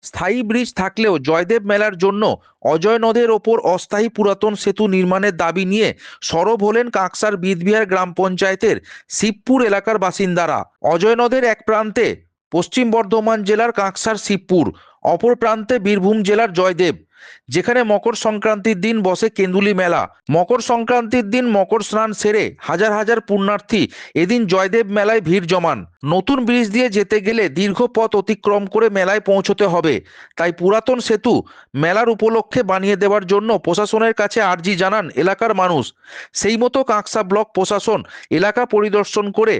স্থায়ী ব্রিজ থাকলেও জয়দেব মেলার জন্য অজয় নদের ওপর অস্থায়ী পুরাতন সেতু নির্মাণের দাবি নিয়ে সরব হলেন কাঁকসার বিদবিহার গ্রাম পঞ্চায়েতের শিবপুর এলাকার বাসিন্দারা। অজয় নদের এক প্রান্তে পশ্চিম বর্ধমান জেলার কাঁকসার শিবপুর, অপর প্রান্তে বীরভূম জেলার জয়দেব, যেখানে মকর সংক্রান্তির দিন বসে কেন্দুলি মেলা। মকর সংক্রান্তির দিন মকর স্নান সেরে হাজার হাজার পুণ্যার্থী এদিন জয়দেব মেলায় ভিড় জমান। নতুন ব্রিজ দিয়ে যেতে গেলে দীর্ঘ পথ অতিক্রম করে মেলায় পৌঁছতে হবে, তাই পুরাতন সেতু মেলার উপলক্ষে বানিয়ে দেওয়ার জন্য প্রশাসনের কাছে আর্জি জানান এলাকার মানুষ। সেই মতো কাঁকসা ব্লক প্রশাসন এলাকা পরিদর্শন করে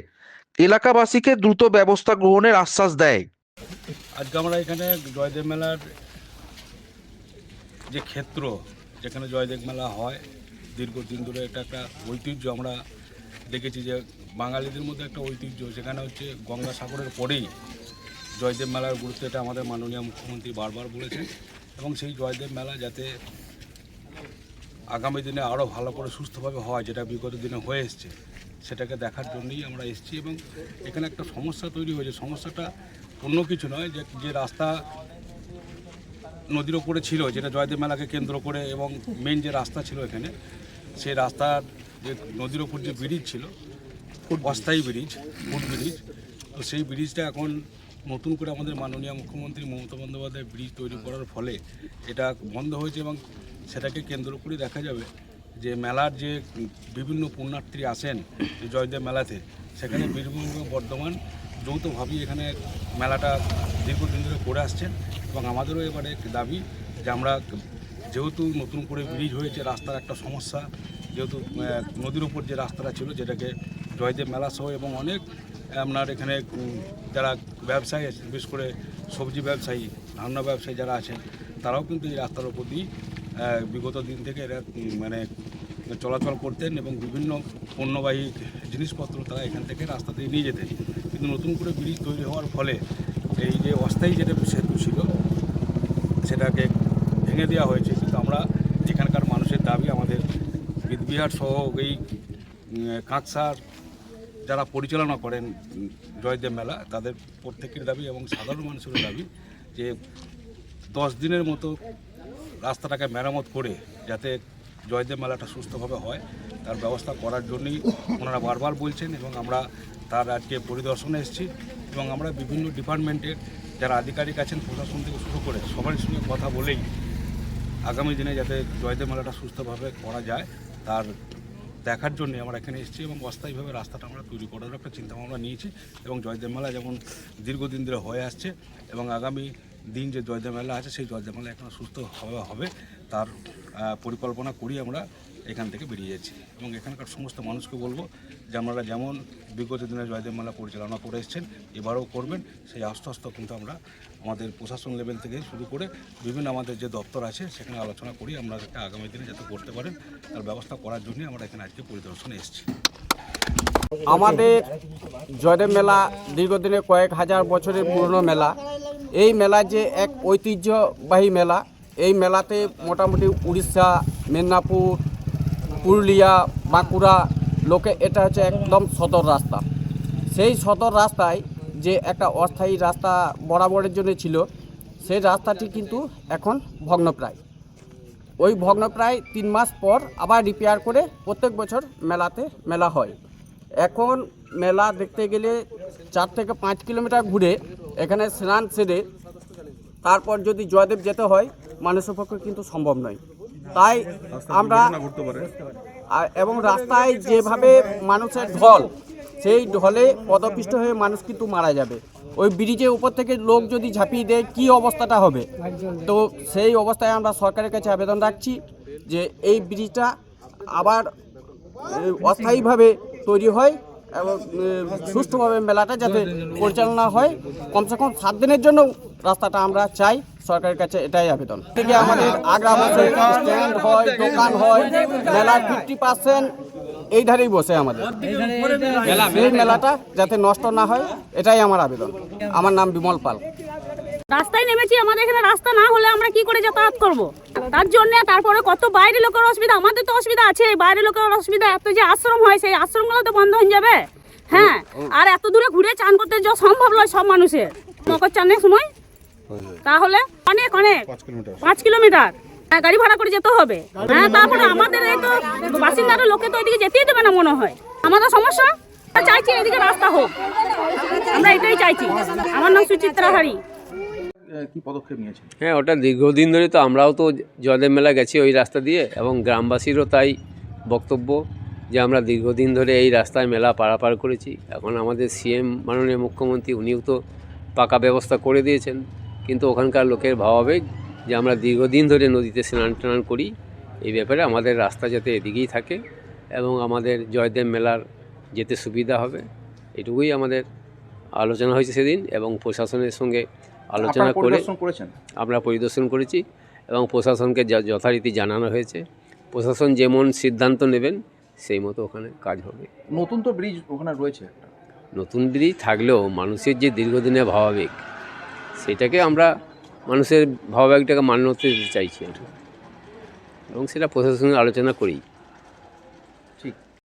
এলাকাবাসীকে দ্রুত ব্যবস্থা গ্রহণের আশ্বাস দেয়। আজকে আমরা এখানে জয়দেব মেলার যে ক্ষেত্র, যেখানে জয়দেব মেলা হয় দীর্ঘদিন ধরে, এটা একটা ঐতিহ্য। আমরা দেখেছি যে বাঙালিদের মধ্যে একটা ঐতিহ্য, সেখানে হচ্ছে গঙ্গাসাগরের পরেই জয়দেব মেলার গুরুত্ব, এটা আমাদের মাননীয় মুখ্যমন্ত্রী বারবার বলেছেন। এবং সেই জয়দেব মেলা যাতে আগামী দিনে আরও ভালো করে সুস্থভাবে হয়, যেটা বিগত দিনে হয়ে এসছে, সেটাকে দেখার জন্যই আমরা এসেছি। এবং এখানে একটা সমস্যা তৈরি হয়েছে, সমস্যাটা অন্য কিছু নয়, যে রাস্তা নদীর ওপরে ছিল, যেটা জয়দেব মেলাকে কেন্দ্র করে, এবং মেন যে রাস্তা ছিল এখানে, সেই রাস্তার যে নদীর ওপর যে ব্রিজ ছিল, অস্থায়ী ব্রিজ, ফুট ব্রিজ, তো সেই ব্রিজটা এখন নতুন করে আমাদের মাননীয় মুখ্যমন্ত্রী মমতা বন্দ্যোপাধ্যায় ব্রিজ তৈরি করার ফলে এটা বন্ধ হয়েছে। এবং সেটাকে কেন্দ্র করে দেখা যাবে যে মেলার যে বিভিন্ন পুণ্যার্থী আসেন জয়দেব মেলাতে, সেখানে বীরভূম এবং বর্ধমান যৌথভাবেই এখানে মেলাটা দীর্ঘদিন ধরে করে আসছেন। এবং আমাদেরও এবারে দাবি যে আমরা, যেহেতু নতুন করে ব্রিজ হয়েছে, রাস্তার একটা সমস্যা, যেহেতু নদীর উপর যে রাস্তাটা ছিল, যেটাকে জয়দেব মেলা সহ এবং অনেক আপনার এখানে যারা ব্যবসায়ী আছে, বিশেষ করে সবজি ব্যবসায়ী, রান্না ব্যবসায়ী যারা আছেন, তারাও কিন্তু এই রাস্তার উপর দিয়ে বিগত দিন থেকে এরা মানে চলাচল করতেন এবং বিভিন্ন পণ্যবাহী জিনিসপত্র তারা এখান থেকে রাস্তা দিয়ে নিয়ে যেতেন। কিন্তু নতুন করে ব্রিজ তৈরি হওয়ার ফলে এই যে অস্থায়ী যেটা সেতু ছিল, সেটাকে ভেঙে দেওয়া হয়েছে। কিন্তু আমরা এখানকার মানুষের দাবি, আমাদের বিদবিহার সহ এই কাঁকসার যারা পরিচালনা করেন জয়দেব মেলা, তাদের প্রত্যেকের দাবি এবং সাধারণ মানুষের দাবি যে 10 দিনের মতো রাস্তাটাকে মেরামত করে যাতে জয়দেব মেলাটা সুস্থভাবে হয়, তার ব্যবস্থা করার জন্যই ওনারা বারবার বলছেন। এবং আমরা তার আজকে পরিদর্শনে এসেছি এবং আমরা বিভিন্ন ডিপার্টমেন্টের যারা আধিকারিক আছেন, প্রশাসন থেকে শুরু করে সবার সঙ্গে কথা বলেই আগামী দিনে যাতে জয়দেব মেলাটা সুস্থভাবে করা যায় তার দেখার জন্য আমরা এখানে এসেছি। এবং অস্থায়ীভাবে রাস্তাটা আমরা তৈরি করার একটা চিন্তাভাবনা নিয়েছি। এবং জয়দেব মেলা যেমন দীর্ঘদিন ধরে হয়ে আসছে, এবং আগামী দিন যে জয়দেব মেলা আছে, সেই জয়দেব মেলা এখন সুস্থভাবে হবে, তার পরিকল্পনা করি আমরা এখান থেকে বেরিয়ে যাচ্ছি। এবং এখানকার সমস্ত মানুষকে বলবো যে আপনারা যেমন বিগত দিনে জয়দেব মেলা পরিচালনা করে এসেছেন, এবারেও করবেন, সেই আশ্বস্ত কিন্তু আমরা আমাদের প্রশাসন লেভেল থেকে শুরু করে বিভিন্ন আমাদের যে দপ্তর আছে, সেখানে আলোচনা করি আপনাদেরকে আগামী দিনে যাতে করতে পারেন তার ব্যবস্থা করার জন্যই আমরা এখানে আজকে পরিদর্শনে এসেছি। আমাদের জয়দেব মেলা দীর্ঘদিনে কয়েক হাজার বছরের পুরনো মেলা। এই মেলা যে এক ঐতিহ্যবাহী মেলা, এই মেলাতে মোটামুটি উড়িষ্যা, মেদিনীপুর, পুরুলিয়া, বাঁকুড়া লোকে, এটা হচ্ছে একদম সদর রাস্তা। সেই সদর রাস্তায় যে একটা অস্থায়ী রাস্তা বরাবরের জন্য ছিল, সেই রাস্তাটি কিন্তু এখন ভগ্নপ্রায়। ওই ভগ্নপ্রায় 3 মাস পর আবার রিপেয়ার করে প্রত্যেক বছর মেলা হয়। এখন মেলা দেখতে গেলে 4 থেকে 5 কিলোমিটার ঘুরে এখানে স্নান সেরে তারপর যদি জয়দেব যেতে হয়, মানুষের পক্ষে কিন্তু সম্ভব নয়। তাই আমরা, এবং রাস্তায় যেভাবে মানুষের ঢল, সেই ঢলে পদপিষ্ট হয়ে মানুষ কিন্তু মারা যাবে। ওই ব্রিজের উপর থেকে লোক যদি ঝাঁপিয়ে দেয়, কী অবস্থাটা হবে? তো সেই অবস্থায় আমরা সরকারের কাছে আবেদন রাখছি যে এই ব্রিজটা আবার অস্থায়ীভাবে তৈরি হয় এবং সুষ্ঠুভাবে মেলাটা যাতে পরিচালনা হয়। কমসে কম 7 দিনের জন্য রাস্তাটা আমরা চাই, সরকারের কাছে এটাই আবেদন। থেকে আমাদের আগ্রা বসে স্ট্যান্ড হয়, দোকান হয়, মেলার 50% এই ধারেই বসে আমাদের। সেই মেলাটা যাতে নষ্ট না হয়, এটাই আমার আবেদন। আমার নাম বিমল পাল। রাস্তায় নেমেছি, আমাদের এখানে রাস্তা না হলে আমরা কি করে যাতায়াত করব? তার জন্য তারপরে কত বাইরে লোকের অসুবিধা, আমাদের তো অসুবিধা আছে, বাইরে লোকের অসুবিধা। এত যে আশ্রম হয়, সেই আশ্রমগুলো তো বন্ধ হয়ে যাবে। হ্যাঁ, আর এত দূরে ঘুরে চান করতে যাওয়া সম্ভব নয় সব মানুষের। মকর চানের সময় তাহলে অনেক অনেক 5 কিলোমিটার হ্যাঁ, গাড়ি ভাড়া করে যেতে হবে। হ্যাঁ, তারপরে আমাদের এই তো বাসিন্দারা লোকে তো ওইদিকে যেতেই দেবে না মনে হয়। আমাদের সমস্যা চাইছি এদিকে রাস্তা হোক, আমরা এটাই চাইছি। আমার নাম সুচিত্রা হারি। কি পদক্ষেপ নিয়েছেন? হ্যাঁ, ওটা দীর্ঘদিন ধরে তো আমরাও তো জয়দেব মেলা গেছি ওই রাস্তা দিয়ে, এবং গ্রামবাসীরও তাই বক্তব্য যে আমরা দীর্ঘদিন ধরে এই রাস্তায় মেলা পারাপার করেছি। এখন আমাদের সিএম মাননীয় মুখ্যমন্ত্রী উনিও তো পাকা ব্যবস্থা করে দিয়েছেন, কিন্তু ওখানকার লোকের ভাবাবেগ যে আমরা দীর্ঘদিন ধরে নদীতে স্নান টান করি, এই ব্যাপারে আমাদের রাস্তা যাতে এদিকেই থাকে এবং আমাদের জয়দেব মেলার যেতে সুবিধা হবে, এটুকুই আমাদের আলোচনা হয়েছে সেদিন। এবং প্রশাসনের সঙ্গে আলোচনা করে আমরা পরিদর্শন করেছি এবং প্রশাসনকে যথারীতি জানানো হয়েছে। প্রশাসন যেমন সিদ্ধান্ত নেবেন সেই মতো ওখানে কাজ হবে। নতুন তো ব্রিজ ওখানে রয়েছে একটা। নতুন ব্রিজ থাকলেও মানুষের যে দীর্ঘদিনের ভাবাবেগ, সেটাকে আমরা মানুষের ভাবাবেগটাকে মান্যতা দিতে চাইছি এবং সেটা প্রশাসনের আলোচনা করি।